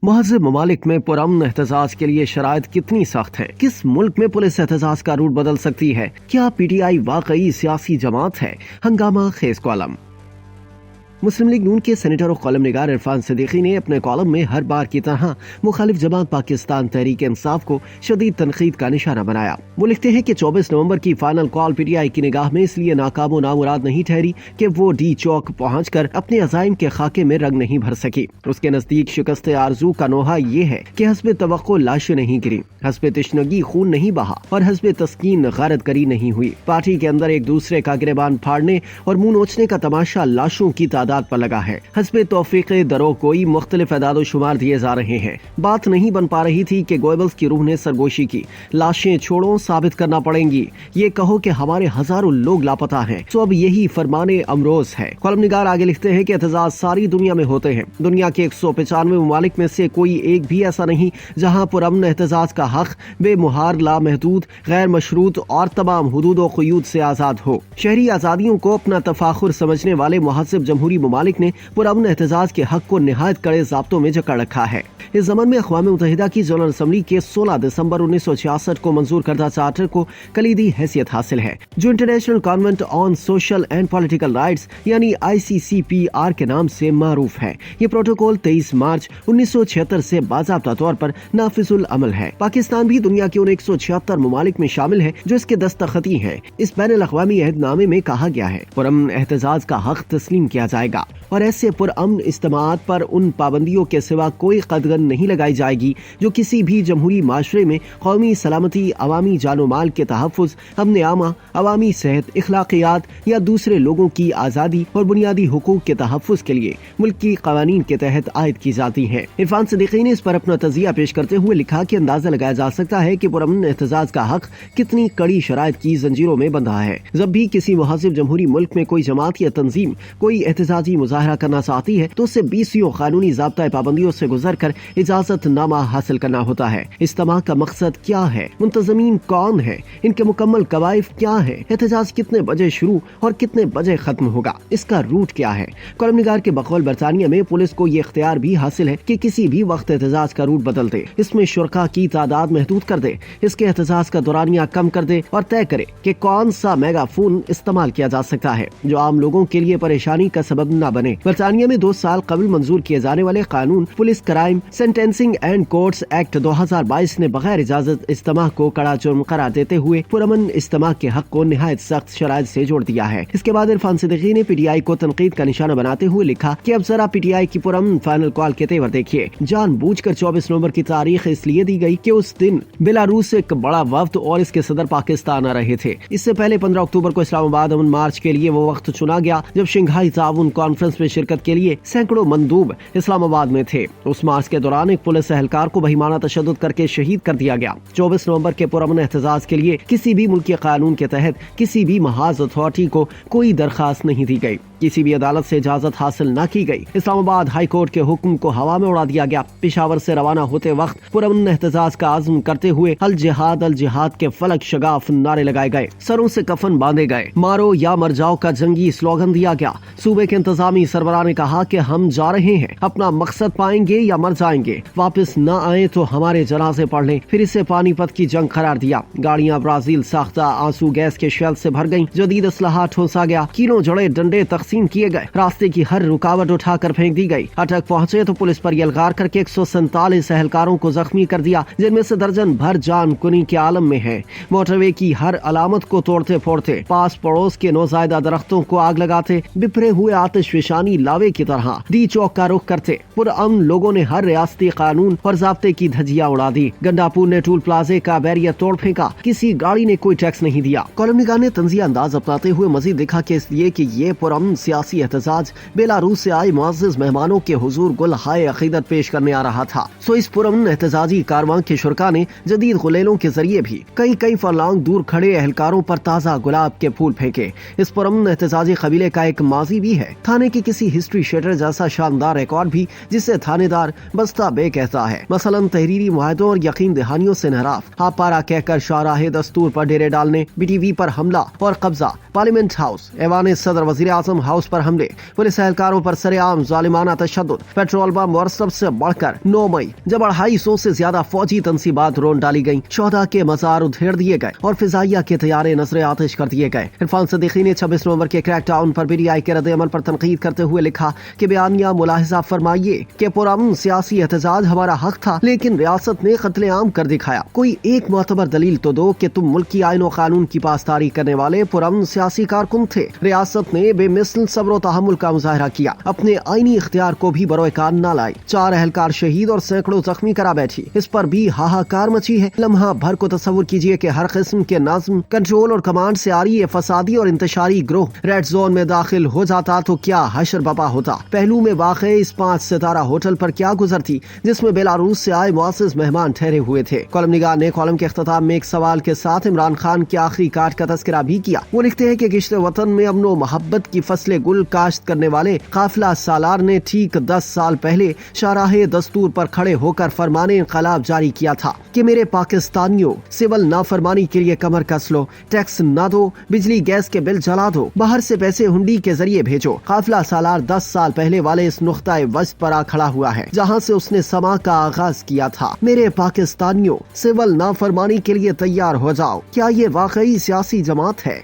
महज़ब ममालिक में पुरअमन एहतजाज के लिए शराइत कितनी सख्त है? किस मुल्क में पुलिस एहतजाज का रूट बदल सकती है? क्या पीटीआई वाकई सियासी जमात है? हंगामा खेज कॉलम। मुस्लिम लीग नून के सेनेटर और कॉलम निगार इरफान सिद्दीकी ने अपने कॉलम में हर बार की तरह मुखालिफ जमात पाकिस्तान तहरीक इंसाफ को शदीद तनकीद का निशाना बनाया। वो लिखते हैं कि 24 नवंबर की फाइनल कॉल पीटीआई की निगाह में इसलिए नाकाम नामुराद नहीं ठहरी कि वो डी चौक पहुंचकर अपने अज़ाइम के खाके में रंग नहीं भर सकी। उसके नजदीक शिकस्त आरजू का नोहा ये है कि हस्बे तवक्को लाशें नहीं गिरी, हस्बे तशनगी खून नहीं बहा और हस्बे तस्कीन गारत करी नहीं हुई। पार्टी के अंदर एक दूसरे का गिरेबान फाड़ने और मुंह नोचने का तमाशा लाशों की तादाद पर लगा है। हस्बे तौफीक दरो कोई मुख्तलिफ एदाद शुमार दिए जा रहे हैं। बात नहीं बन पा रही थी कि गोएबल्स की रूह ने सरगोशी की। लाशें छोड़ो, साबित करना पड़ेंगी। ये कहो कि हमारे हजारों लोग लापता हैं, तो अब यही फरमाने अमरोज है। कॉलम निगार आगे लिखते हैं कि एहतजाज सारी दुनिया में होते हैं। दुनिया के 195 ममालिक में से कोई एक भी ऐसा नहीं जहाँ पुरअमन एहतजाज का हक बेमुहार, लामहदूद, गैर मशरूत और तमाम हुदूद और क़ुयूद से आजाद हो। शहरी आजादियों को अपना तफाखुर समझने वाले मुहज़्ज़ब जमहूरी ममालिक ने पुरअमन एहतजाज के हक को निहायत कड़े ज़ाब्तों में जकड़ रखा है। इस ज़मन में अक़वाम मुत्तहिदा की जनरल असम्बली के 16 दिसंबर 1966 को मंजूर करदा चार्टर को कलीदी हैसियत हासिल है, जो international convent on social and political rights यानी ICCPR के नाम से मारूफ है। ये प्रोटोकॉल 23 मार्च 1976 से बाज़ाब्ता तौर पर नाफिजुल अमल है। पाकिस्तान भी दुनिया के उन 176 ममालिक में शामिल है जो इसके दस्तखती है। इस बैनुल अक़वामी अहदनामे में कहा गया है पुरअमन एहतजाज का हक तस्लीम किया जाएगा और ऐसे पुरअमन इज्तिमाअत पर उन पाबंदियों के सिवा कोई कदगन नहीं लगाई जाएगी जो किसी भी जमहूरी माशरे में कौमी सलामती, अवामी जानो माल के तहफ़्फ़ुज़, अमन आमा, अवामी सेहत, इखलाकियात या दूसरे लोगों की आज़ादी और बुनियादी हुकूक के तहफ़्फ़ुज़ के लिए मुल्क की क़वानीन के तहत आयद की जाती हैं। इरफान सिद्दीकी ने इस पर अपना तज़िया पेश करते हुए लिखा कि अंदाज़ा लगाया जा सकता है कि पुरअमन एहतजाज का हक कितनी कड़ी शराइत की जंजीरों में बंधा है। जब भी किसी मुहज़्ज़ब जमहूरी मुल्क में कोई जमात या तंजीम कोई एहतजाजी मुजाहरा करना चाहती है तो उसे 20 कानूनी ज़ाब्ता पाबंदियों से गुजर कर इजाजत नामा हासिल करना होता है। इज्तिमा का मकसद क्या है, मुंतज़मीन कौन है, इनके मुकम्मल कवायद क्या है, एहतजाज कितने बजे शुरू और कितने बजे खत्म होगा, इसका रूट क्या है। कॉलम निगार के बकौल बरतानिया में पुलिस को ये इख्तियार भी हासिल है कि किसी भी वक्त एहतजाज का रूट बदल दे, इसमें शुरका की तादाद महदूद कर दे, इसके एहतजाज का दौरानिया कम कर दे और तय करे कि कौन सा मेगाफोन इस्तेमाल किया जा सकता है जो आम लोगों के लिए परेशानी का सबब न बने। बरतानिया में 2 साल कबल मंजूर किए जाने वाले कानून police crime sentencing and courts act 2022 ने बगैर इजाजत इज्तिमा को कड़ा जुर्म करार देते हुए पुरअमन इज्तिमा के हक को निहायत सख्त शराइत से जोड़ दिया है। इसके बाद इरफान सिद्दीकी ने पीटीआई को तनकीद का निशाना बनाते हुए लिखा कि अब जरा पीटीआई की पुरअमन फाइनल कॉल के तेवर देखिए। जानबूझकर 24 नवंबर की तारीख इसलिए दी गई कि उस दिन बेलारूस से एक बड़ा वफ्द और इसके सदर पाकिस्तान आ रहे थे। इससे पहले 15 अक्टूबर को इस्लामाबाद अमन मार्च के लिए वो वक्त चुना गया जब शंघाई ताउन कॉन्फ्रेंस में शिरकत के लिए सैकड़ों मंदूब इस्लामाबाद में थे। उस मार्च के दौरान एक पुलिस एहलकार को बहिमाना तशद्दुद करके शहीद कर दिया गया। 24 नवंबर के पुरअमन एहतजाज के लिए किसी भी मुल्की कानून के तहत किसी भी महाज अथॉरिटी को कोई दरखास्त नहीं दी गई, किसी भी अदालत से इजाजत हासिल न की गई। इस्लामाबाद हाई कोर्ट के हुक्म को हवा में उड़ा दिया गया। पेशावर से रवाना होते वक्त पुरअमन एहतजाज का आज़म करते हुए अल जिहाद के फलक शगाफ नारे लगाए गए, सरों से कफन बांधे गए, मारो या मर जाओ का जंगी स्लोगन दिया गया। सूबे के इंतजामी सरबराह ने कहा कि हम जा रहे हैं, अपना मकसद पाएंगे या मर जाएंगे, वापस न आए तो हमारे जनाजे पढ़ लें। फिर इसे पानीपत की जंग करार दिया। गाड़ियां ब्राजील साख्ता आंसू गैस के शेल से भर गईं, जदीद असलहा ठोसा गया, कीलों जड़े डंडे तकसीम किए गए, रास्ते की हर रुकावट उठाकर फेंक दी गई। अटक पहुंचे तो पुलिस पर यलगार करके 147 एहलकारों को जख्मी कर दिया, जिनमें से दर्जन भर जान कुनी के आलम में है। मोटरवे की हर अलामत को तोड़ते फोड़ते, पास पड़ोस के नौजायदा दरख्तों को आग लगाते, बिखरे हुए आतिशफशानी लावे की तरह डी चौक का रुख करते। पुरअमन लोगों ने हर रियासती कानून और ज़ाब्ते की धज्जियां उड़ा दी। गंडापुर ने टूल प्लाजे का बैरियर तोड़ फेंका, किसी गाड़ी ने कोई टैक्स नहीं दिया। कॉलम निगार ने तंजिया अंदाज अपनाते हुए मजीद लिखा कि इसलिए कि ये पुरअमन सियासी एहतजाज बेलारूस से आए मुअज़्ज़ज़ मेहमानों के हुजूर गुल हाय अकीदत पेश करने आ रहा था। सो इस पुरअमन एहतजाजी कारवां के शुरका ने जदीद गुलेलों के जरिए भी कई फरलांग दूर खड़े एहलकारों पर ताज़ा गुलाब के फूल फेंके। इस पुरअमन एहतजाजी कबीले का एक माजी भी है, थाने की किसी हिस्ट्री शेटर जैसा शानदार रिकॉर्ड भी, जिसे थानेदार बस्ता बे कहता है। मसलन तहरीरी मुआहदों और यकीन दहानियों से नहराफ, हापारा कहकर शाहराहे दस्तूर पर डेरे डालने, BTV पर हमला और कब्जा, पार्लियामेंट हाउस, ऐवान सदर, वजीर आजम हाउस पर हमले, पुलिस एहलकारों पर सरेआम जालिमाना तशद्दुद, पेट्रोल बम और सबसे बढ़कर 9 मई जब 250 से ज्यादा फौजी तंसीबात रोन डाली गयी, 14 के मजार उधेड़ दिए गए और फिजाइया के तैयारे नजर आतिश कर दिए गए। इरफान सिद्दीकी ने 26 नवंबर के क्रैकडाउन पर PTI के रद्द-ए-अमल पर तनकीद करते हुए लिखा कि बयानिया मुलाहिजा फरमाइए कि पुरअमन सियासी एहतजाज हमारा हक था, लेकिन रियासत ने कत्लेआम कर दिखाया। कोई एक मोतबर दलील तो दो कि तुम मुल्क की आईन और कानून की पासदारी करने वाले पुरअमन सियासी कारकुन थे। रियासत ने बेमिसल सब्र और तहम्मुल का मुजाहरा किया, अपने आईनी इख्तियार को भी बरोएकान न लाई। 4 एहलकार शहीद और सैकड़ों जख्मी करा बैठी, इस पर भी हाहाकार मची है। लम्हा भर को तस्वुर कीजिए कि हर किस्म के नज्म, कंट्रोल और कमांड से आ रही ये फसादी और इंतशारी ग्रोह रेड जोन में दाखिल हो जाता तो क्या हशर बपा होता। पहलू में वाक़ई इस 5 सितारा होटल पर क्या गुजरती जिसमें बेलारूस से आए मुअज़्ज़ज़ मेहमान ठहरे हुए थे। कॉलम निगार ने कॉलम के इख्तिताम में एक सवाल के साथ इमरान खान के आखिरी काट का तस्करा भी किया। वो लिखते हैं कि गिश्त वतन में अमन व मोहब्बत की फसले गुल काश्त करने वाले काफिला सालार ने ठीक 10 साल पहले शाहराहे दस्तूर पर खड़े होकर फरमाने इनकलाब जारी किया था कि मेरे पाकिस्तानियों, सिविल नाफरमानी के लिए कमर कस लो, टैक्स ना दो, बिजली गैस के बिल जला दो, बाहर से पैसे हुंडी के जरिए भेजो। काफिला सालार 10 साल पहले वाले इस नुख्ताए वस्त पर आ खड़ा हुआ है जहाँ से उसने समा का आगाज किया था। मेरे पाकिस्तानियों, सिविल नाफरमानी के लिए तैयार हो जाओ। क्या ये वाकई सियासी जमात है?